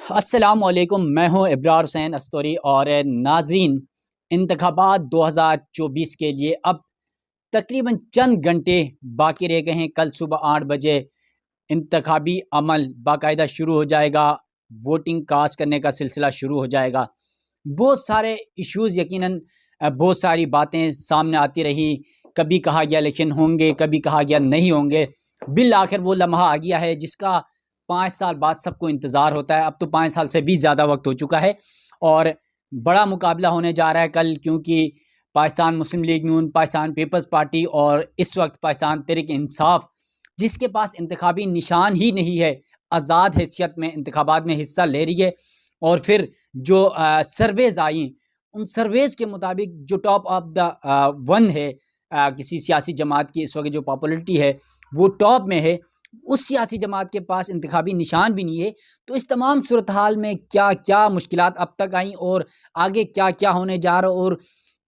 अस्सलामुअलैकुम, मैं हूं इब्रार हुसैन अस्तोरी और नाजरीन, इंतखाबात 2024 के लिए अब तकरीबन चंद घंटे बाकी रह गए हैं। कल सुबह 8 बजे इंतखाबी अमल बाकायदा शुरू हो जाएगा। वोटिंग कास्ट करने का सिलसिला शुरू हो जाएगा। बहुत सारे इश्यूज़ यकीनन बहुत सारी बातें सामने आती रही। कभी कहा गया इलेक्शन होंगे, कभी कहा गया नहीं होंगे। बिल आखिर वो लम्हा आ गया है जिसका 5 साल बाद सबको इंतज़ार होता है। अब तो 5 साल से भी ज़्यादा वक्त हो चुका है और बड़ा मुकाबला होने जा रहा है कल, क्योंकि पाकिस्तान मुस्लिम लीग नून, पाकिस्तान पीपल्स पार्टी और इस वक्त पाकिस्तान तहरीक इंसाफ, जिसके पास इंतखाबी निशान ही नहीं है, आज़ाद हैसियत में इंतखाबात में हिस्सा ले रही है। और फिर जो सर्वेज़ आई, उन सर्वेज़ के मुताबिक जो टॉप ऑफ द वन है किसी सियासी जमात की इस वक्त जो पॉपुलरिटी है वो टॉप में है, उस सियासी जमात के पास इंतखाबी निशान भी नहीं है। तो इस तमाम सूरत हाल में क्या क्या मुश्किलात अब तक आई और आगे क्या क्या होने जा रहा, और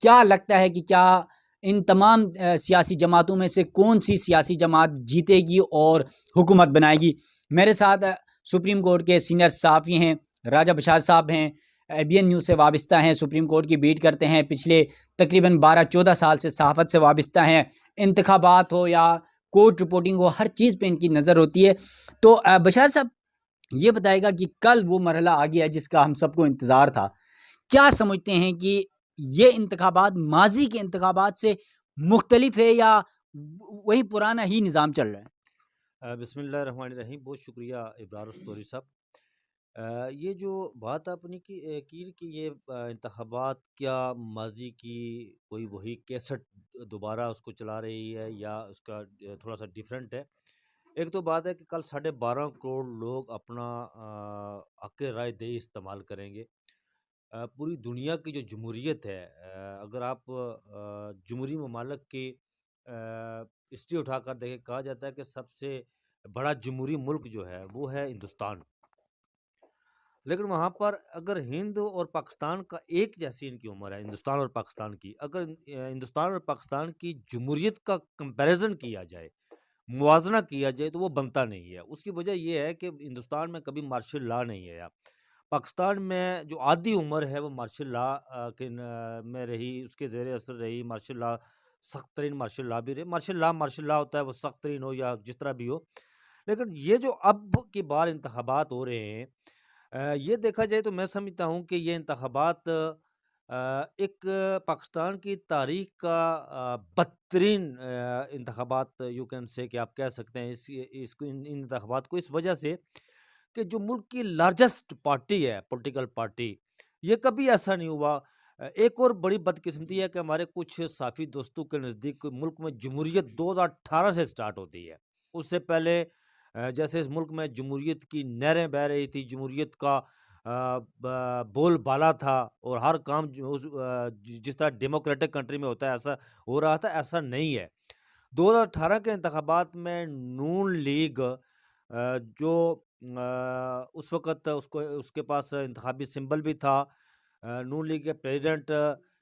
क्या लगता है कि क्या इन तमाम सियासी जमातों में से कौन सी सियासी जमात जीतेगी और हुकूमत बनाएगी। मेरे साथ सुप्रीम कोर्ट के सीनियर सहाफ़ी हैं, राजा बशार साहब हैं, ABN न्यूज़ से वाबस्ता हैं, सुप्रीम कोर्ट की बीट करते हैं, पिछले तकरीबन 12-14 साल से सहाफ़त से वाबस्ता हैं। इंतखाबात हो या कोर्ट रिपोर्टिंग हो, हर चीज़ पे इनकी नज़र होती है। तो बशार साहब ये बताएगा कि कल वो मरहला आ गया जिसका हम सबको इंतज़ार था। क्या समझते हैं कि ये इंतखाबात माजी के इंतखाबात से मुख्तलिफ है या वही पुराना ही निज़ाम चल रहा है? बिस्मिल्लाहिर्रहमानिर्रहीम। बहुत शुक्रिया इब्रार स्तोरी साहब। ये जो बात आपने की कि ये इंतखाबात क्या माजी की कोई वही कैसेट दोबारा उसको चला रही है या उसका थोड़ा सा डिफरेंट है। एक तो बात है कि कल 12.5 करोड़ लोग अपना हक राय दही इस्तेमाल करेंगे। पूरी दुनिया की जो जमहूरियत है, अगर आप जमहूरी ममालिक की हिस्ट्री उठाकर देखें, कहा जाता है कि सबसे बड़ा जमहूरी मुल्क जो है वो है हिंदुस्तान। लेकिन वहाँ पर अगर हिंद और पाकिस्तान का एक जैसी इनकी उम्र है, हिंदुस्तान और पाकिस्तान की, अगर हिंदुस्तान और पाकिस्तान की जमहूरियत का कंपैरिजन किया जाए, मुवाजना किया जाए, तो वो बनता नहीं है। उसकी वजह ये है कि हिंदुस्तान में कभी मार्शल लॉ नहीं है। पाकिस्तान में जो आधी उम्र है वो मार्शल लॉ में रही, उसके ज़ेर असर रही। मार्शल लॉ सख्त तरीन मार्शल लॉ भी रहे। मार्शल लॉ होता है, वो सख्त तरीन हो या जिस तरह भी हो। लेकिन ये जो अब की बार इंतखाबात हो रहे हैं, ये देखा जाए तो मैं समझता हूँ कि ये इंतखाबात एक पाकिस्तान की तारीख का बदतरीन इंतखाबात यू कैन से कि आप कह सकते हैं इसको इन इंतखाबात को, इस वजह से कि जो मुल्क की लार्जेस्ट पार्टी है, पॉलिटिकल पार्टी, ये कभी ऐसा नहीं हुआ। एक और बड़ी बदकिस्मती है कि हमारे कुछ साथी दोस्तों के नज़दीक मुल्क में जमहूरियत 2018 से स्टार्ट होती है। उससे पहले जैसे इस मुल्क में जमहूरियत की नहरें बह रही थी, जमहूरियत का बोलबाला था और हर काम जिस तरह डेमोक्रेटिक कंट्री में होता है ऐसा हो रहा था, ऐसा नहीं है। 2018 के इंतखाबात में नून लीग जो उस वक़्त उसको उसके पास इंतखाबी सिंबल भी था। नून लीग के प्रेज़िडेंट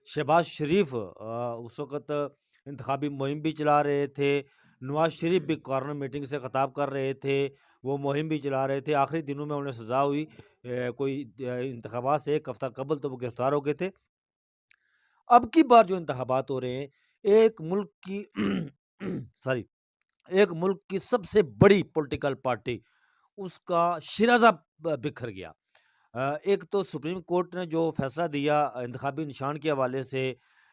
शहबाज़ शरीफ उस वक़्त इंतखाबी मुहिम भी चला रहे थे। नवाज़ शरीफ भी कॉर्नर मीटिंग से खिताब कर रहे थे, वो मुहिम भी चला रहे थे। आखिरी दिनों में उन्हें सज़ा हुई। कोई इंतखाबात से 1 हफ़्ता कबल तो वो गिरफ़्तार हो गए थे। अब की बार जो इंतखाबात हो रहे हैं, एक मुल्क की सॉरी, एक मुल्क की सबसे बड़ी पॉलिटिकल पार्टी, उसका शिराज़ा बिखर गया। एक तो सुप्रीम कोर्ट ने जो फैसला दिया इंतखाबी निशान के हवाले से,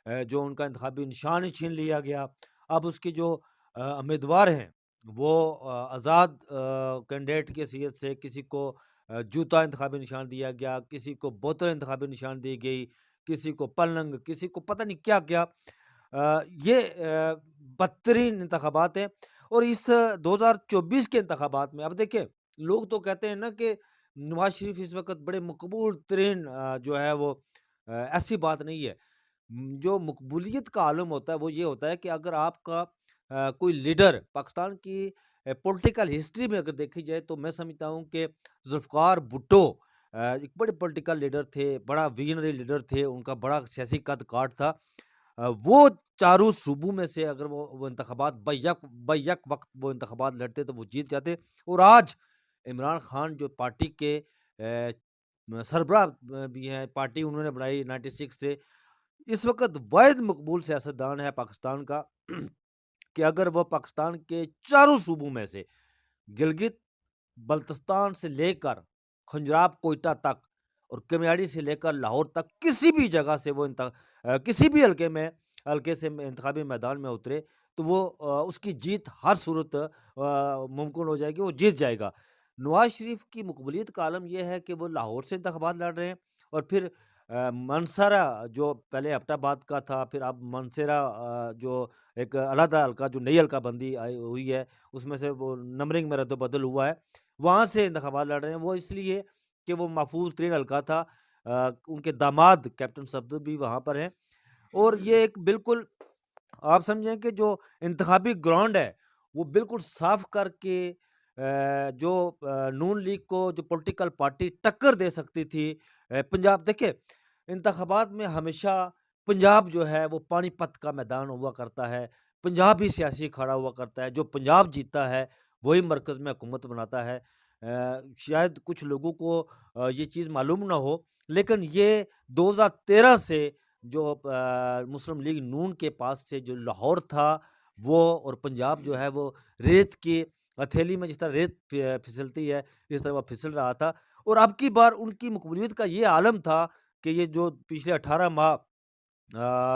जो उनका इंतखाबी निशान ही छीन लिया गया। अब उसके जो उम्मीदवार हैं वो आज़ाद कैंडिडेट की हैसियत से किसी को जूता इंतखाबी निशान दिया गया, किसी को बोतल इंतखाबी निशान दी गई, किसी को पलंग, किसी को पता नहीं क्या-क्या। ये बदतरीन इंतखाबात हैं। और इस 2024 के इंतखाबात में अब देखिए, लोग तो कहते हैं ना कि नवाज़ शरीफ इस वक़्त बड़े मकबूल तरीन जो है वो, ऐसी बात नहीं है। जो मकबूलियत का आलम होता है वो ये होता है कि अगर आपका कोई लीडर पाकिस्तान की पॉलिटिकल हिस्ट्री में अगर देखी जाए, तो मैं समझता हूँ कि ज़ुल्फ़िकार भुट्टो एक बड़े पॉलिटिकल लीडर थे, बड़ा विज़नरी लीडर थे, उनका बड़ा सियासी कद-काठ था। वो चारों सूबों में से अगर वो इंतखाबात बैक वक़्त वो इंतखाबात लड़ते तो वो जीत जाते। और आज इमरान खान जो पार्टी के सरबराह भी हैं, पार्टी उन्होंने बनाई 96 से। इस वक़्त वाहिद मकबूल सियासतदान है पाकिस्तान का कि अगर वो पाकिस्तान के चारों सूबों में से गिलगित बल्तिस्तान से लेकर खंजराब कोयटा तक और कमियाड़ी से लेकर लाहौर तक किसी भी जगह से वो किसी भी हल्के से इंतखाबी मैदान में उतरे तो वो उसकी जीत हर सूरत मुमकिन हो जाएगी, वो जीत जाएगा। नवाज़ शरीफ की मकबूलियत का आलम ये है कि वो लाहौर से इंतखाबात लड़ रहे हैं और फिर मनसरा जो पहले एबटाबाद का था, फिर अब मनसेरा जो एक अलहदा हल्का जो नई हल्काबंदी आई हुई है, उसमें से वो नंबरिंग में रद्द-बदल हुआ है, वहाँ से इंतखाबात लड़ रहे हैं। वो इसलिए कि वो महफूज़ तरीन हल्का था। उनके दामाद कैप्टन सफदर भी वहाँ पर हैं और ये एक बिल्कुल आप समझें कि जो इंतखाबी ग्राउंड है, वो बिल्कुल साफ़ करके जो नून लीग को जो पॉलिटिकल पार्टी टक्कर दे सकती थी पंजाब देखिए, इंतखाबात में हमेशा पंजाब जो है वो पानीपत का मैदान हुआ करता है। पंजाब ही सियासी अखाड़ा हुआ करता है, जो पंजाब जीतता है, वही मरकज़ में हुकूमत बनाता है। शायद कुछ लोगों को ये चीज़ मालूम ना हो, लेकिन ये 2013 से जो मुस्लिम लीग नून के पास से जो लाहौर था, वो और पंजाब जो है वो रेत की हथेली में जिस तरह रेत फिसलती है, इस तरह वो फिसल रहा था और अब की बार उनकी मकबूलियत का ये आलम था कि ये जो पिछले 18 माह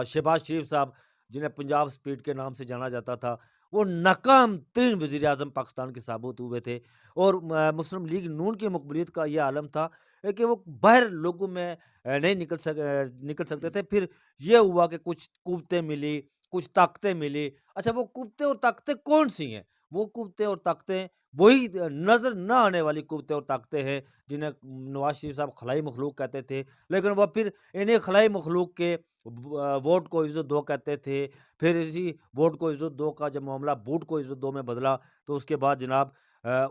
शहबाज शरीफ साहब, जिन्हें पंजाब स्पीड के नाम से जाना जाता था, वो नाकाम तरीन वज़ीर-ए-आज़म पाकिस्तान के साबित हुए थे और मुस्लिम लीग नून की मकबूलियत का ये आलम था कि वो बाहर लोगों में नहीं निकल सकते थे। फिर ये हुआ कि कुछ कुव्वतें मिली, कुछ ताकतें मिली। अच्छा, वो कुव्वतें और ताकतें कौन-सी हैं? वो कुव्वतें और ताकतें वही नज़र ना आने वाली कुव्वतें और ताकतें हैं, जिन्हें नवाज़ शरीफ साहब खलाई मखलूक कहते थे। लेकिन वो फिर इन्हीं खलाई मखलूक के वोट को इज़्ज़त दो कहते थे। फिर इसी वोट को इज़्ज़त दो का जब मामला वोट को इज़्ज़त दो में बदला, तो उसके बाद जनाब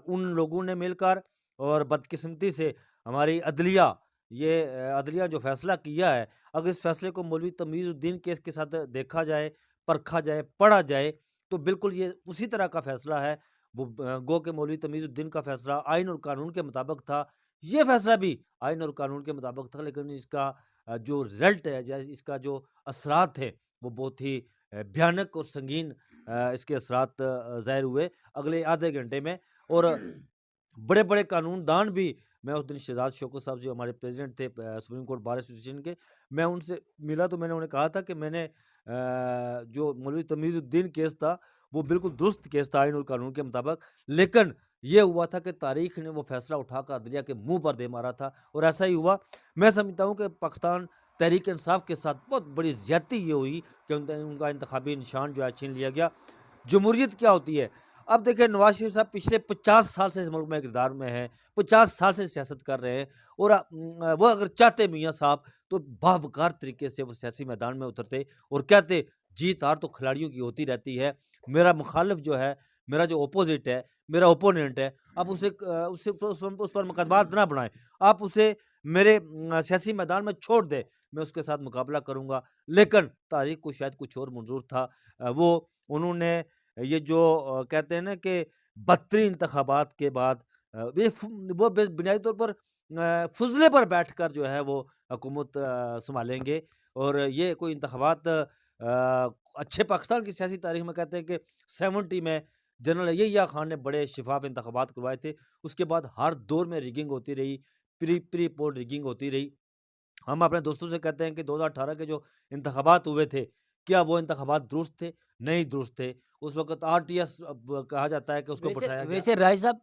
उन लोगों ने मिलकर और बदकिस्मती से हमारी अदलिया अदलिया जो फ़ैसला किया है, अगर इस फ़ैसले को मौलवी तमीज़ुद्दीन केस के साथ देखा जाए, परखा जाए, पढ़ा जाए, तो बिल्कुल ये उसी तरह का फ़ैसला है। वो गो के मौलवी तमीज़ुद्दीन का फ़ैसला आइन और कानून के मुताबिक था। ये फ़ैसला भी आइन और कानून के मुताबिक था, लेकिन इसका जो रिज़ल्ट है या इसका जो असरात है, वो बहुत ही भयानक और संगीन इसके असरात ज़ाहिर हुए अगले आधे घंटे में और बड़े-बड़े कानूनदान भी मैं उस दिन शहज़ाद शौकत साहब जो हमारे प्रेज़िडेंट थे सुप्रीम कोर्ट बार एसोसिएशन के, मैं उनसे मिला तो मैंने उन्हें कहा था कि मैंने जो मौलवी तमीज़ुद्दीन केस था, वो बिल्कुल दुरुस्त केस था आइन और कानून के मुताबिक। लेकिन ये हुआ था कि तारीख़ ने वो फ़ैसला उठाकर अदलिया के मुँह पर दे मारा था और ऐसा ही हुआ। मैं समझता हूँ कि पाकिस्तान तहरीक-ए-इंसाफ़ के साथ बहुत बड़ी ज़्यादती ये हुई कि उनका इंतखाबी निशान जो है छीन लिया गया। जमहूरियत क्या होती है? अब देखिए नवाज़ शरीफ साहब पिछले 50 साल से इस मुल्क में इक़्तिदार में हैं, 50 साल से सियासत कर रहे हैं और वो अगर चाहते मियाँ साहब तो बावक़ार तरीके से वो सियासी मैदान में उतरते और कहते जीत-हार तो खिलाड़ियों की होती रहती है। मेरा मुख़ालिफ़ जो है, मेरा जो अपोज़िट है, मेरा ओपोनेंट है, आप उसे उस पर मुकदमात ना बनाएँ। आप उसे मेरे सियासी मैदान में छोड़ दें, मैं उसके साथ मुकाबला करूँगा। लेकिन तारीख़ को शायद कुछ और मंज़ूर था। वो उन्होंने ये जो कहते हैं ना कि 32 इंतखाबात के बाद ये वो बुनियादी तौर पर फुज़ले पर बैठकर जो है वो हुकूमत सँभालेंगे और ये कोई इंतखाबात अच्छे पाकिस्तान की सियासी तारीख़ में कहते हैं कि 70 में जनरल यहिया खान ने बड़े शफ़ाफ़ इंतखाबात करवाए थे। उसके बाद हर दौर में रिगिंग होती रही, प्री पोल रिगिंग होती रही। हम अपने दोस्तों से कहते हैं कि 2018 के जो इंतखाबात हुए थे, क्या वो इंतखाबात दुरुस्त थे? नहीं दुरुस्त थे। उस वक़्त आरटीएस कहा जाता है कि उसको वैसे बिठाया गया। वैसे राय साहब,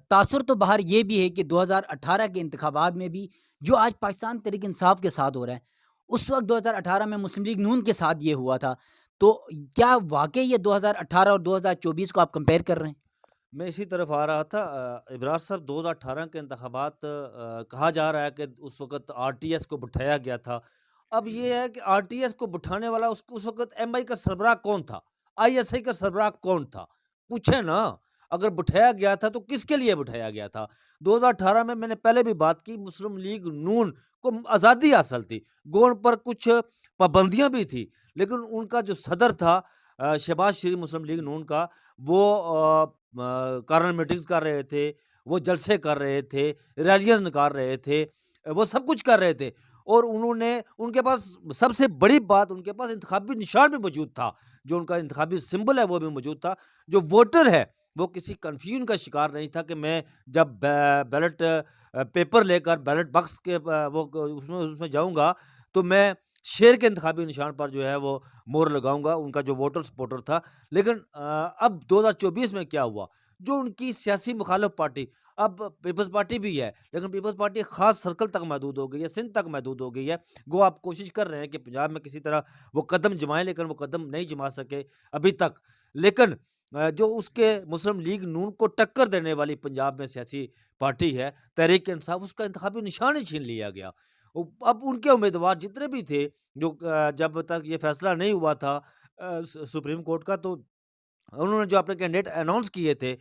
तासुर तो बाहर ये भी है कि 2018 के इंतखाबात में भी जो आज पाकिस्तान तहरीक इंसाफ के साथ हो रहा है, उस वक़्त 2018 में मुस्लिम लीग नून के साथ ये हुआ था। तो क्या वाक़ई ये 2018 और 2024 को आप कंपेयर कर रहे हैं? मैं इसी तरफ आ रहा था इब्रार साहब 2018 के इंतखाबात कहा जा रहा है कि उस वक़्त आरटीएस को बिठाया गया था। अब ये है कि आरटीएस को बिठाने वाला उस वक़्त एमआई का सरबराह कौन था? आईएसआई का सरबराह कौन था? पूछे ना, अगर बिठाया गया था तो किसके लिए बिठाया गया था? 2018 में मैंने पहले भी बात की मुस्लिम लीग नून को आज़ादी हासिल थी। गो उन पर कुछ पाबंदियाँ भी थी, लेकिन उनका जो सदर था शहबाज शरीफ मुस्लिम लीग नून का वो कार्नर मीटिंग्स कर रहे थे, वो जलसे कर रहे थे, रैलियाँ निकाल रहे थे। वो सब कुछ कर रहे थे और उन्होंने उनके पास सबसे बड़ी बात उनके पास इंतखाबी निशान भी मौजूद था, जो उनका इंतखाबी सिंबल है वो भी मौजूद था। जो वोटर है वो किसी कन्फ्यूजन का शिकार नहीं था कि मैं जब बैलेट पेपर लेकर बैलेट बॉक्स के वो उसमें उसमें जाऊँगा तो मैं शेर के इंतखाबी निशान पर जो है वो मोहर लगाऊँगा, उनका जो वोटर सपोर्टर था। लेकिन अब 2024 में क्या हुआ? जो उनकी सियासी मुखालिफ पार्टी अब पीपल्स पार्टी भी है, लेकिन पीपल्स पार्टी एक ख़ास सर्कल तक महदूद हो गई है, सिंध तक महदूद हो गई है। वो आप कोशिश कर रहे हैं कि पंजाब में किसी तरह वो कदम जमाएँ, लेकिन वो कदम नहीं जमा सके अभी तक। लेकिन जो उसके मुस्लिम लीग नून को टक्कर देने वाली पंजाब में सियासी पार्टी है, तहरीक-ए-इंसाफ, उसका इंतखाबी निशान ही छीन लिया गया। अब उनके उम्मीदवार जितने भी थे, जो जब तक ये फैसला नहीं हुआ था सुप्रीम कोर्ट का, तो उन्होंने जो अपने कैंडिडेट अनाउंस किए थे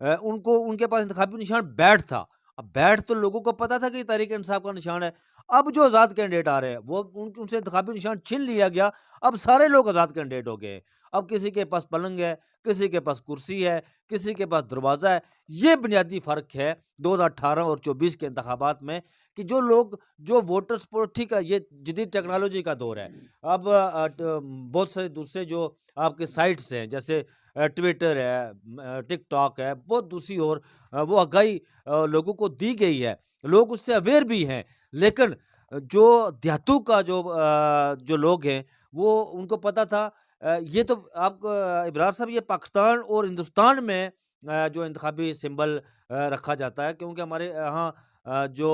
उनको उनके पास इंतखाबी निशान बैठ था। अब बैठ तो लोगों को पता था कि ये तहरीक-ए-इंसाफ का निशान है। अब जो आज़ाद कैंडिडेट आ रहे हैं, वो उनसे इंतखाबी निशान छीन लिया गया। अब सारे लोग आज़ाद कैंडिडेट हो गए हैं। अब किसी के पास पलंग है, किसी के पास कुर्सी है, किसी के पास दरवाज़ा है। ये बुनियादी फ़र्क है 2018 और 24 के इंतखाबात में कि जो लोग जो वोटर सपोर्ट, ठीक है, ये जदीद टेक्नोलॉजी का दौर है। अब बहुत सारे दूसरे जो आपके साइट्स हैं, जैसे ट्विटर है, टिकटॉक है, बहुत दूसरी ओर वो आगाही लोगों को दी गई है। लोग उससे अवेयर भी हैं, लेकिन जो देहातों का जो लोग हैं, वो उनको पता था ये तो आपको इब्रार साहब, ये पाकिस्तान और हिंदुस्तान में जो इंतखाबी सिंबल रखा जाता है, क्योंकि हमारे यहाँ जो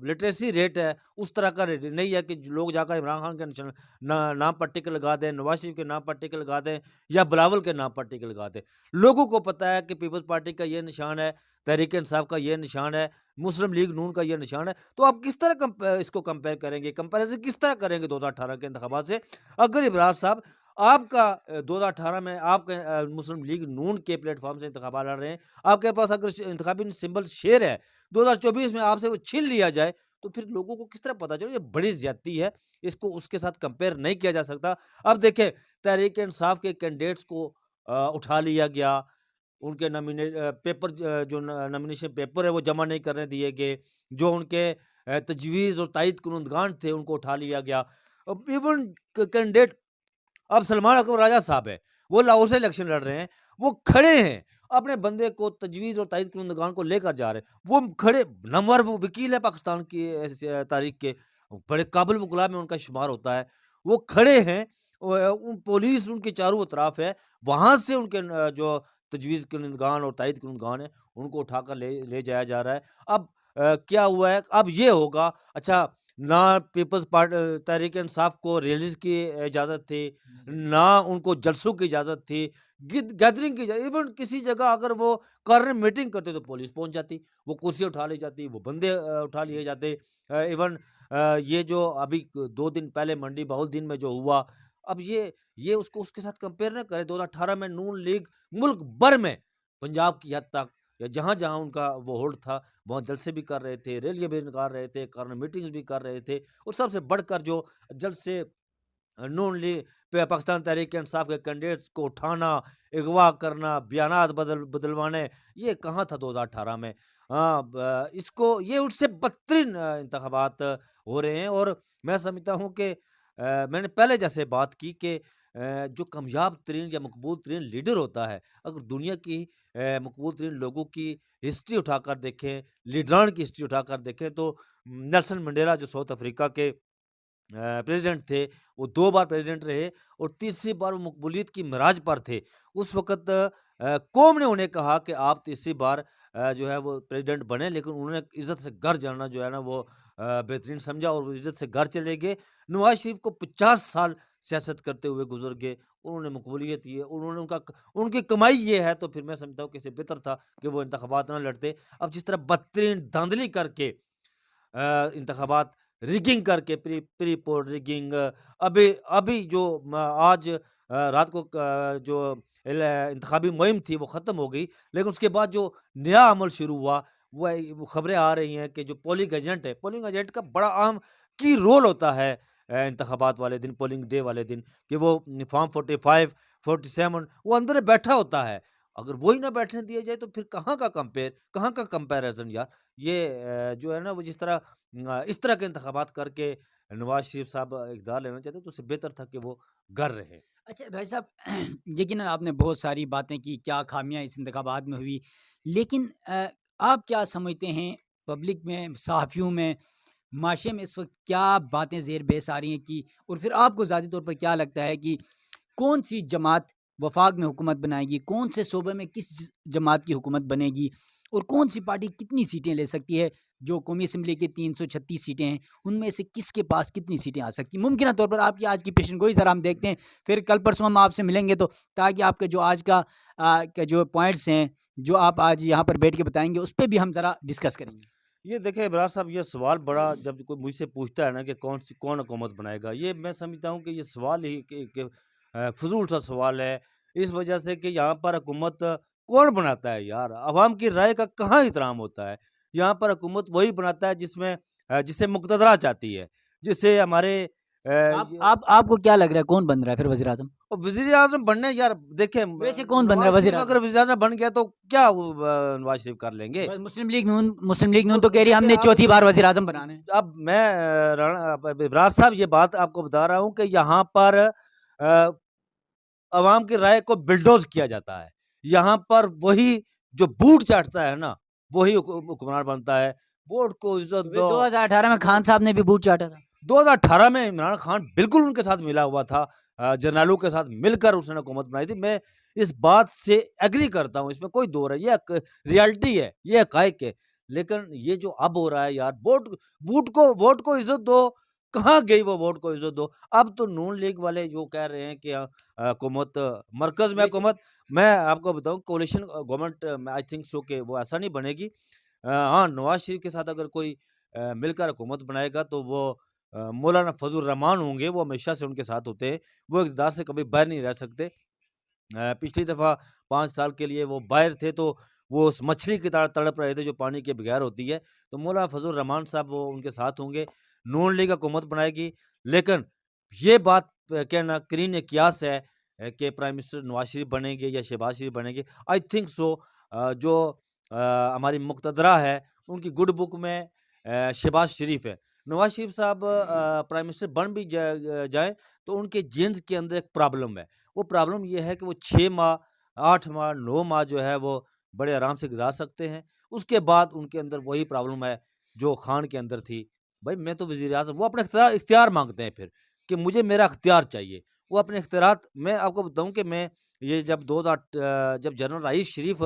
लिटरेसी रेट है, उस तरह का रेट नहीं है कि जो लोग जाकर इमरान खान के निशान नाम पर टिक लगा दें, नवाज शरीफ के नाम पर टिक लगा दें या बिलावल के नाम पर टिक लगा दें। लोगों को पता है कि पीपल्स पार्टी का ये निशान है, तहरीक इंसाफ का ये निशान है, मुस्लिम लीग नून का ये निशान है। तो आप किस तरह इसको कंपेयर करेंगे? कंपैरिज़न किस तरह करेंगे 2018 के इंतखाबात से? अगर इब्रार साहब आपका 2018 में आप मुस्लिम लीग नून के प्लेटफ़ॉर्म से इंतखाबात लड़ रहे हैं, आपके पास अगर इंतखाबी सिंबल शेर है, 2024 में आपसे वो छीन लिया जाए, तो फिर लोगों को किस तरह पता चले? ये बड़ी ज़्यादती है, इसको उसके साथ कंपेयर नहीं किया जा सकता। अब देखें, तहरीक-ए-इंसाफ के कैंडिडेट्स को उठा लिया गया, उनके पेपर जो नॉमिनेशन पेपर है वो जमा नहीं करने दिए गए, जो उनके तजवीज़ और तायीद कुनंदगान थे उनको उठा लिया गया। अब इवन कैंडिडेट, अब सलमान अकबर राजा साहब है, वो लाहौर से इलेक्शन लड़ रहे हैं, वो खड़े हैं, अपने बंदे को तजवीज़ और तायीद कुनंदगान को लेकर जा रहे हैं। वो खड़े नमवर वो वकील है पाकिस्तान की तारीख के, बड़े काबिल वकील में उनका शुमार होता है। वो खड़े हैं, पुलिस उनके चारों तरफ है, वहाँ से उनके जो तजवीज़ कुनंदगान और तायीद कुनंदगान है, उनको उठाकर ले ले जाया जा रहा है। अब क्या हुआ है, अब ये होगा, अच्छा, ना तहरीक-ए-इंसाफ को रैलीज़ की इजाज़त थी, ना उनको जलसों की इजाज़त थी, गैदरिंग की इवन किसी जगह अगर वो कार्नर मीटिंग करते तो पुलिस पहुँच जाती, वो कुर्सी उठा ली जाती, वो बंदे उठा लिए जाते। इवन ये जो अभी 2 दिन पहले मंडी बहुल-दिन में जो हुआ, अब ये उसको उसके साथ कंपेयर ना करें। 2018 में नून लीग मुल्क भर में पंजाब की हद तक या जहाँ-जहाँ उनका वो होल्ड था, वहाँ जलसे भी कर रहे थे, रैलियाँ भी निकाल रहे थे, कार्नर मीटिंग्स भी कर रहे थे, और सबसे बढ़कर जो जलसे नून लीग पाकिस्तान तहरीक-ए-इंसाफ के कैंडिडेट्स को उठाना, अगवा करना, बयानात बदलवाने, ये कहाँ था 2018 में? हाँ, इसको ये उससे बदतरीन इंतखाबात हो रहे हैं, और मैं समझता हूँ कि मैंने पहले जैसे बात की कि जो कामयाब तरीन या मकबूल तरीन लीडर होता है, अगर दुनिया की मकबूल तरीन लोगों की हिस्ट्री उठाकर देखें, लीडरान की हिस्ट्री उठाकर देखें, तो नेल्सन मंडेला जो साउथ अफ्रीका के प्रेज़िडेंट थे, वो 2 बार प्रेज़िडेंट रहे और तीसरी बार वो मकबूलियत की मिराज पर थे। उस वक़्त कौम ने उन्हें कहा कि आप तीसरी बार जो है वो प्रेज़िडेंट बने, लेकिन उन्होंने इज़्ज़त से घर जाना जो है ना वो बेहतरीन समझा और वो इज़्ज़त से घर चले गए। नवाज़ शरीफ को 50 साल सियासत करते हुए गुज़र गए, उन्होंने मकबूलियत ये उन्होंने उनकी कमाई ये है, तो फिर मैं समझता हूँ कि इससे बेहतर था कि वो इंतखाबात ना लड़ते। अब जिस तरह बदतरीन धांधली करके इंतखाबात रिगिंग करके प्री पोल रिगिंग अभी अभी जो आज रात को जो इंतखाबी मुहिम थी वो ख़त्म हो गई, लेकिन उसके बाद जो नया अमल शुरू हुआ, वो खबरें आ रही हैं कि जो पोलिंग एजेंट है, पोलिंग एजेंट का बड़ा अहम की रोल होता है इंतखाबात वाले दिन, पोलिंग डे वाले दिन, कि वो फॉर्म 45 47 वो अंदर बैठा होता है। अगर वही ना बैठने दिया जाए तो फिर कहाँ का कंपैरिज़न यार। ये जो है ना वो जिस तरह इस तरह के इंतखाबात करके नवाज़ शरीफ साहब इक़्तिदार लेना चाहते तो उससे बेहतर था कि वो घर रहे। अच्छा भाई साहब, यकीनन आपने बहुत सारी बातें की, क्या खामियां इस इंतखाबात में हुई, लेकिन आप क्या समझते हैं पब्लिक में, सहाफ़ियों में, माशरे में इस वक्त क्या बातें ज़ेर बहस आ रही हैं कि, और फिर आपको ज़ाती तौर पर क्या लगता है कि कौन सी जमात वफाक में हुकूमत बनाएगी, कौन से सूबे में किस जमात की हुकूमत बनेगी, और कौन सी पार्टी कितनी सीटें ले सकती है? जो कौमी असम्बली की 336 सीटें हैं, उनमें से किसके पास कितनी सीटें आ सकती हैं मुमकिन तौर पर? आपकी आज की पेशन गोई ज़रा हम देखते हैं, फिर कल परसों हम आपसे मिलेंगे, तो ताकि आपका जो आज का जो पॉइंट्स हैं, जो आप आज यहाँ पर बैठ के बताएंगे, उस पर भी हम ज़रा डिस्कस करेंगे। ये देखिए इमरान साहब, ये सवाल बड़ा, जब कोई मुझसे पूछता है ना कि कौन हुकूमत बनाएगा, ये मैं समझता हूँ कि ये सवाल ही कि फ़िज़ूल सा सवाल है। इस वजह से कि यहाँ पर हुकूमत कौन बनाता है यार? अवाम की राय का कहाँ एहतराम होता है? यहाँ पर हुकूमत वही बनाता है जिसे मुक़तदरा चाहती है, जिससे हमारे ये आपको क्या लग रहा है कौन बन रहा है फिर वज़ीर आज़म? और वज़ीर-ए-आज़म बनने यार देखिए वैसे कौन बन रहा है नवाज़ वज़ीर शरीफ आज़म? अगर वज़ीर-ए-आज़म बन गया तो क्या वो नवाज़ शरीफ कर लेंगे? बस मुस्लिम लीग नून तो कह रही है देखिए हमने आप चौथी बार वज़ीर आज़म बनाना है। अब मैं इब्रार साहब ये बात आपको बता रहा हूँ कि यहाँ पर अवाम की राय को बुलडोज़ किया जाता है। यहाँ पर वही जो बूट चाटता है ना, वही हुक्मरान बनता है। वोट को इज़्ज़त तो फिर दो। 2018 में वो खान साहब ने भी बूट चाटा था। 2018 में इमरान खान बिल्कुल उनके साथ मिला हुआ था। जरनैलों के साथ मिलकर उसने हुकूमत बनाई थी। मैं इस बात से एग्री करता हूँ, इसमें कोई दो राय, ये एक रियलिटी है, ये हक़ाइक़ है। लेकिन ये जो अब हो रहा है यार, वोट को इज़्ज़त दो, कहाँ गई वो वोट को इज़्ज़त दो? अब तो नून लीग वाले जो कह रहे हैं कि हुकूमत मरकज़ में वैसे हुकूमत, मैं आपको बताऊँ कोalition गवर्नमेंट आई थिंक सो कि वो ऐसा नहीं बनेगी। हाँ, नवाज़ शरीफ के साथ अगर कोई मिलकर हुकूमत बनाएगा तो वो मौलाना फज़लुर रहमान होंगे, वो हमेशा से उनके साथ होते हैं। वो इक़्तिदार से कभी बाहर नहीं रह सकते। पिछली दफ़ा 5 साल के लिए वो बाहर थे तो वो उस मछली की तरह तड़प रहे थे जो पानी के बगैर होती है। तो मौलाना फज़लुर रहमान साहब वो उनके साथ होंगे। नून लीग हुकूमत बनाएगी। लेकिन ये बात कहना करीन क़ियास है कि प्राइम मिनिस्टर नवाज़ शरीफ बनेंगे या शहबाज़ शरीफ बनेंगे। आई थिंक सो जो हमारी मुक़तदरा है, उनकी गुड बुक में शहबाज़ शरीफ है। नवाज़ शरीफ साहब प्राइम मिनिस्टर बन भी जाएँ तो उनके जीन्स के अंदर एक प्रॉब्लम है। वो प्रॉब्लम ये है कि वो 6 माह, 8 माह, 9 माह जो है वो बड़े आराम से गुज़ार सकते हैं। उसके बाद उनके अंदर वही प्रॉब्लम है जो खान के अंदर थी। भाई मैं तो वज़ीर-ए-आज़म, वो अपना इख्तियार माँगते हैं फिर कि मुझे मेरा इख्तियार चाहिए। वो अपने इख्तियारात, मैं आपको बताऊँ कि मैं ये जब जनरल राइस शरीफ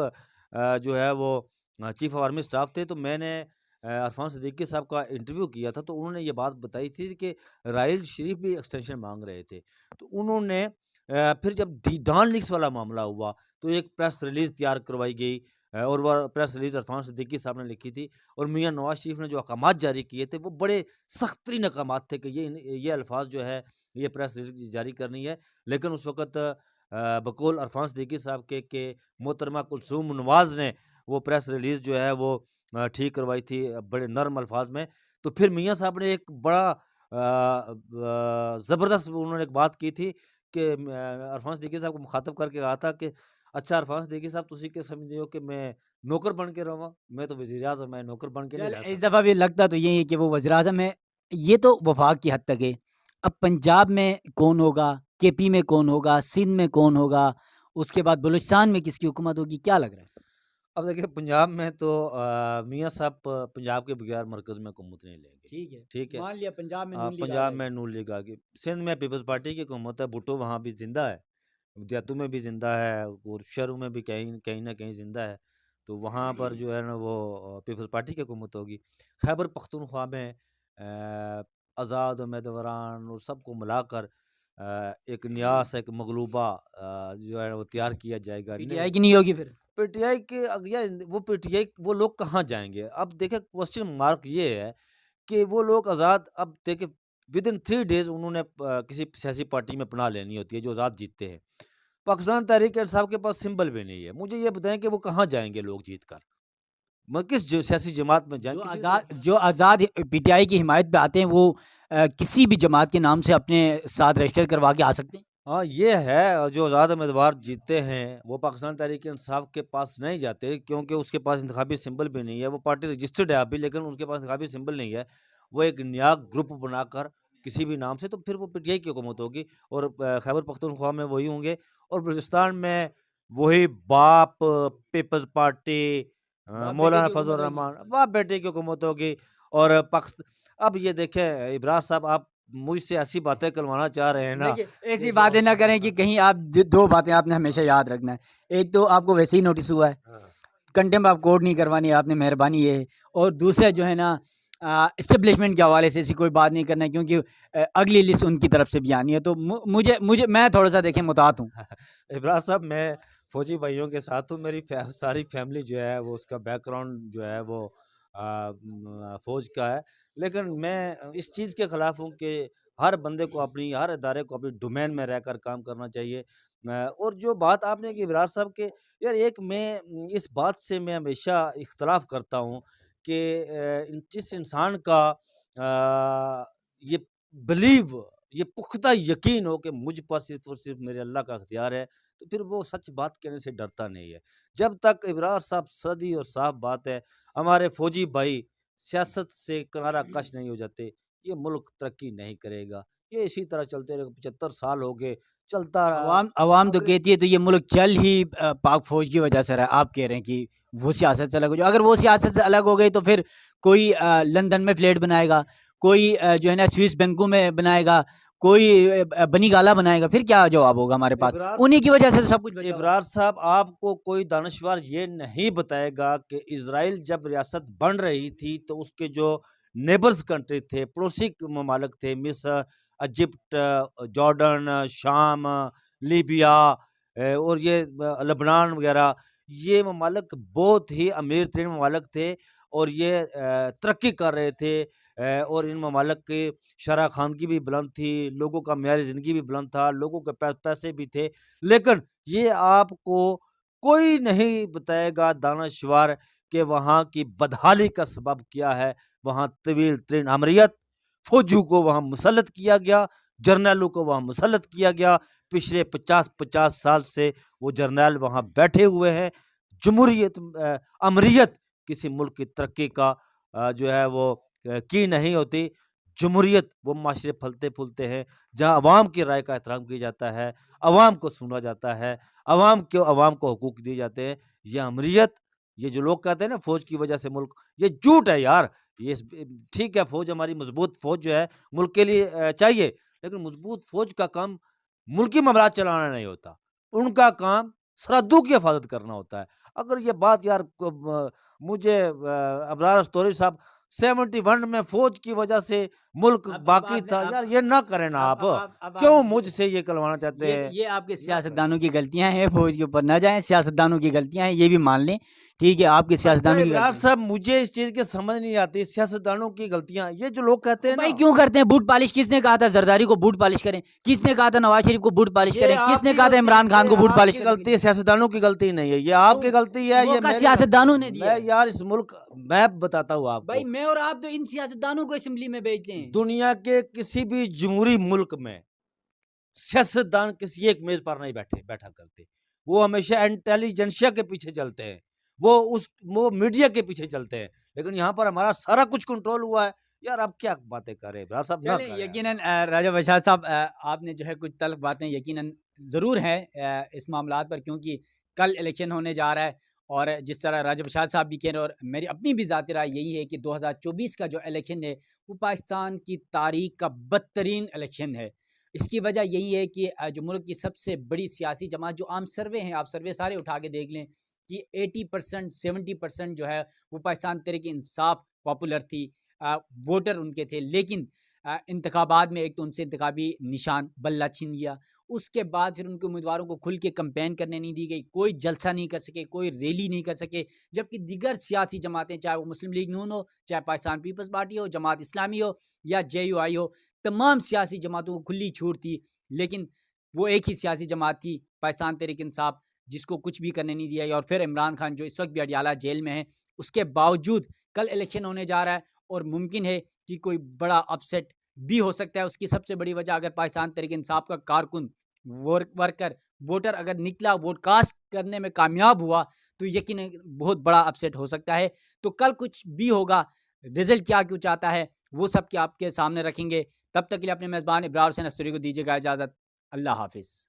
जो है वो चीफ़ ऑफ आर्मी स्टाफ थे, तो मैंने अरफ़ान सिद्दीकी साहब का इंटरव्यू किया था, तो उन्होंने ये बात बताई थी कि राइल शरीफ भी एक्सटेंशन माँग रहे थे। तो उन्होंने फिर जब डॉन लीक्स वाला मामला हुआ, तो एक प्रेस रिलीज़ तैयार करवाई गई और वह प्रेस रिलीज़ अरफ़ान सिद्दीकी साहब ने लिखी थी और मियाँ नवाज़ शरीफ ने जो अहकामात जारी किए थे, वो बड़े सख्त तरीन अहकामात थे कि ये अल्फ़ाज़ जो है, ये प्रेस रिलीज़ जारी करनी है। लेकिन उस वक़्त बकौल अरफ़ान सिद्दीकी साहब के मोहतरमा कुलसूम नवाज़ ने वो प्रेस रिलीज़ जो है वो ठीक करवाई थी बड़े नर्म अल्फ़ाज़ में। तो फिर मियाँ साहब ने एक बड़ा ज़बरदस्त उन्होंने एक बात की थी कि अरफ़ान सिद्दीकी साहब को मुख़ातब करके कहा था कि अच्छा अरफ़ान सिद्दीकी साहब, तुसी क्या समझदे हो कि मैं नौकर बन के रवां? मैं तो वज़ीर-ए-आज़म, मैं नौकर बन के नहीं चल रह इस सकदा। दफ़ा भी लगता तो यही है कि वो वज़ीर आज़म है। ये तो वफाक की हद तक है। अब पंजाब में कौन होगा, केपी में कौन होगा, सिंध में कौन होगा, उसके बाद बलूचिस्तान में किसकी हुकूमत होगी, क्या लग रहा है? अब देखिए पंजाब में तो मियाँ साहब पंजाब के बगैर मरकज़ में हुकूमत नहीं लेंगे। ठीक है, ठीक है? मान लिया पंजाब में नून लीग आ पंजाब जाएगी। में नून लीग आ गई। सिंध में पीपल्स पार्टी की हुकूमत है, भुट्टो वहाँ भी ज़िंदा है। देहातों में भी ज़िंदा है और शहरों में भी कहीं कहीं न कहीं ज़िंदा है। तो वहाँ पर जो है ना वो पीपल्स पार्टी की हुकूमत होगी। खैबर पख्तूनख्वा में आज़ाद उम्मीदवारान और सबको मिलाकर एक न्यास, एक मगलूबा जो है वो तैयार किया जाएगा। ने पीटीआई की नहीं होगी फिर? पीटीआई के यार वो पीटीआई वो लोग कहाँ जाएँगे? अब देखिए क्वेश्चन मार्क ये है कि वो लोग आज़ाद, अब देखिए विदिन 3 डेज़ उन्होंने किसी सियासी पार्टी में पनाह लेनी होती है जो आज़ाद जीतते हैं। पाकिस्तान तहरीक-ए-इंसाफ के पास सिंबल भी नहीं है। मुझे ये बताएँ कि वो कहाँ जाएँगे लोग जीत कर? किस सियासी जमात में जाएँ? किसी जो आज़ाद पीटीआई की हिमायत पे आते हैं वो किसी भी जमात के नाम से अपने साथ रजिस्टर करवा के आ सकते हैं? हाँ, ये है जो आज़ाद उम्मीदवार जीतते हैं, वो पाकिस्तान तहरीक-ए-इंसाफ के पास नहीं जाते क्योंकि उसके पास इंतखाबी सिंबल भी नहीं है। वो पार्टी रजिस्टर्ड है अभी लेकिन उनके पास इंतखाबी सिंबल नहीं है। वो एक नया ग्रुप बनाकर किसी भी नाम से तो फिर वो पीटीआई की हुकूमत होगी और खैबर पख्तूनख्वा में वही होंगे और बलूचिस्तान में वही बाप, पीपल्स पार्टी बाप बेटे मौलाना की फजल हुकूमत होगी। रहमान, बाप-बेटे की हुकूमत होगी और अब ये देखें इब्रार साहब आप मुझसे ऐसी बातें करवाना चाह रहे हैं ना देखिए, ये ऐसी जो बातें ना करें कि कहीं आप 2 बातें आपने हमेशा याद रखना है। एक तो आपको वैसे ही नोटिस हुआ है, हाँ, कंटेम्प्ट ऑफ कोर्ट नहीं करवानी है आपने, मेहरबानी ये है। और दूसरा जो है ना, एस्टेब्लिशमेंट के हवाले से ऐसी कोई बात नहीं करना है क्योंकि अगली लिस्ट उनकी तरफ से भी आनी है। तो मुझे मुझे मैं थोड़ा-सा देखें मुतात हूँ। इब्रार साहब मैं फौजी भाइयों के साथ हूँ मेरी सारी फैमिली जो है वो उसका बैकग्राउंड जो है वो फौज का है लेकिन मैं इस चीज़ के ख़िलाफ़ हूँ कि हर बंदे को अपनी हर इदारे को अपनी डोमेन में रहकर काम करना चाहिए और जो बात आपने की इब्रार साहब के यार एक मैं इस बात से मैं हमेशा इख्तलाफ करता हूँ कि जिस इंसान का ये बिलीव ये पुख्ता यकीन हो कि मुझ पर सिर्फ़ और सिर्फ़ मेरे अल्लाह का अख्तियार है, तो फिर वो सच बात कहने से डरता नहीं है। जब तक इब्रार साहब सदी और साफ बात है, हमारे फ़ौजी भाई सियासत से किनारा कश नहीं हो जाते, ये मुल्क तरक्की नहीं करेगा। ये इसी तरह चलते रहेगा 75 साल हो गए, चलता रहा। अवाम अवाम तो अगर कहती है तो ये मुल्क चल ही पाक फ़ौज की वजह से रहा है। आप कह रहे हैं कि वो सियासत से अलग हो जाए। अगर वो सियासत से अलग हो गई तो फिर कोई लंदन में फ्लैट बनाएगा, कोई जो है ना स्विस बैंकों में बनाएगा, कोई बनी गाला बनाएगा, फिर क्या जवाब होगा हमारे पास? इब्रार उन्हीं की वजह से तो सब कुछ बचा हुआ है। इब्रार साहब आपको कोई दानश्वर ये नहीं बताएगा कि इज़राइल जब रियासत बन रही थी तो उसके जो नेबर्स कंट्री थे, पड़ोसी ममालिक थे मिस्र, इजिप्ट, जॉर्डन, शाम, लीबिया और ये लेबनान वगैरह ये ममालिक बहुत ही अमीर तरीन ममालिक थे और ये तरक्की कर रहे थे और इन ममालिक की शरह ख़ानगी भी बुलंद थी, लोगों का मेयार ज़िंदगी भी बुलंद था, लोगों के पैसे भी थे। लेकिन ये आपको कोई नहीं बताएगा दानश्वर कि वहाँ की बदहाली का सबब क्या है। वहाँ तवील तरीन अमरीत, फ़ौजियों को वहाँ मुसल्लत किया गया, जर्नैलों को वहाँ मुसल्लत किया गया। पिछले 50-50 साल से वो जर्नैल वहाँ बैठे हुए हैं। जमहूरियत अमरीत किसी मुल्क की तरक्की का जो है वो की नहीं होती। जमहूरियत वो माशरे फलते-फूलते हैं, जहाँ अवाम की राय का एहतराम किया जाता है, अवाम को सुना जाता है, अवाम को हकूक दिए जाते हैं। ये अमरीयत, ये जो लोग कहते हैं ना फ़ौज की वजह से मुल्क ये झूठ है यार। ये ठीक है फ़ौज हमारी मज़बूत फ़ौज जो है मुल्क के लिए चाहिए, लेकिन मज़बूत फ़ौज का काम मुल्की मामलात चलाना नहीं होता। उनका काम सरहदों की हिफ़ाज़त करना होता है। अगर ये बात यार मुझे अबरार अस्तोरी साहब 71 में फ़ौज की वजह से मुल्क अब बाकी आपने था। यार ये ना करें ना आप। अब आप क्यों जो मुझसे ये करवाना चाहते हैं? ये आपके ना करें। सियासतदानों की गलतियाँ हैं, फ़ौज के ऊपर ना जाएँ, सियासतदानों की गलतियाँ हैं, ये भी मान लें। ठीक है, आपके अच्छा सियासतदानों की इब्रार गलतियाँ हैं। साहब मुझे इस चीज़ की समझ नहीं आती सियासतदानों की गलतियाँ। ये जो लोग कहते हैं भाई ना क्यों करते हैं बूट पॉलिश? किसने कहा था जरदारी को बूट पॉलिश करें? किसने कहा था नवाज शरीफ को बूट पॉलिश ये करें? किसने आपकी कहा था गलती इमरान खान ये को बूट पॉलिश आपकी करने के गलती लिए? है, सियासतदानों की गलती नहीं है। ये तो आपकी गलती है, ये मौका मेरी गलती सियासतदानों है। ने दिया मैं है। यार इस मुल्क मैं बताता हूँ भाई आपको, मैं और आप तो इन सियासतदानों को असेंबली में भेजते हैं। दुनिया के किसी भी जमहूरी मुल्क में सियासतदान किसी एक मेज़ पर नहीं बैठा करते। वो हमेशा इंटेलिजेंसिया के पीछे चलते हैं। वो मीडिया के पीछे चलते हैं। लेकिन यहाँ पर हमारा सारा कुछ कंट्रोल हुआ है। यार आप क्या बातें कर रहे हैं? यार साहब ना चलें, करें यकीनन ऐसा। राजा बशर साहब, आपने जो है कुछ तल्ख़ बातें यकीनन ज़रूर हैं इस मामलात पर, क्योंकि कल इलेक्शन होने जा रहा है और जिस तरह राजा बशर साहब भी कह रहे हैं और मेरी अपनी भी ज़ाती राय यही है कि 2024 का जो इलेक्शन है वो पाकिस्तान की तारीख़ का बदतरीन इलेक्शन है। इसकी वजह यही है कि जो मुल्क की सबसे बड़ी सियासी जमात, जो आम सर्वे हैं, आप सर्वे सारे उठा के देख लें कि 80% 70% जो है वो पाकिस्तान तहरीक इंसाफ पॉपुलर थी। वोटर उनके थे, लेकिन इंतखाबात में एक तो उनसे इंतखाबी निशान बल्ला छीन लिया। उसके बाद फिर उनके उम्मीदवारों को खुल के कैंपेन करने नहीं दी गई, कोई जलसा नहीं कर सके, कोई रैली नहीं कर सके। जबकि दीगर सियासी जमातें, चाहे वो मुस्लिम लीग नून हो, चाहे पाकिस्तान पीपल्स पार्टी हो, जमात इस्लामी हो या JUI हो, तमाम सियासी जमातों को खुली छूट थी। लेकिन वो एक ही सियासी जमात थी, पाकिस्तान तहरीक इंसाफ, जिसको कुछ भी करने नहीं दिया गया। और फिर इमरान खान जो इस वक्त भी अडियाला जेल में है, उसके बावजूद कल इलेक्शन होने जा रहा है और मुमकिन है कि कोई बड़ा अपसेट भी हो सकता है। उसकी सबसे बड़ी वजह, अगर पाकिस्तान तहरीक इंसाफ का कारकुन वर्कर वोटर अगर निकला, वोट कास्ट करने में कामयाब हुआ, तो यकीन बहुत बड़ा अपसेट हो सकता है। तो कल कुछ भी होगा, रिजल्ट क्या कुछ आता है, वो सब के आपके सामने रखेंगे। तब तक के लिए अपने मेज़बान इब्रार हुसैन अस्तरी को दीजिएगा इजाज़त। अल्लाह हाफिज़।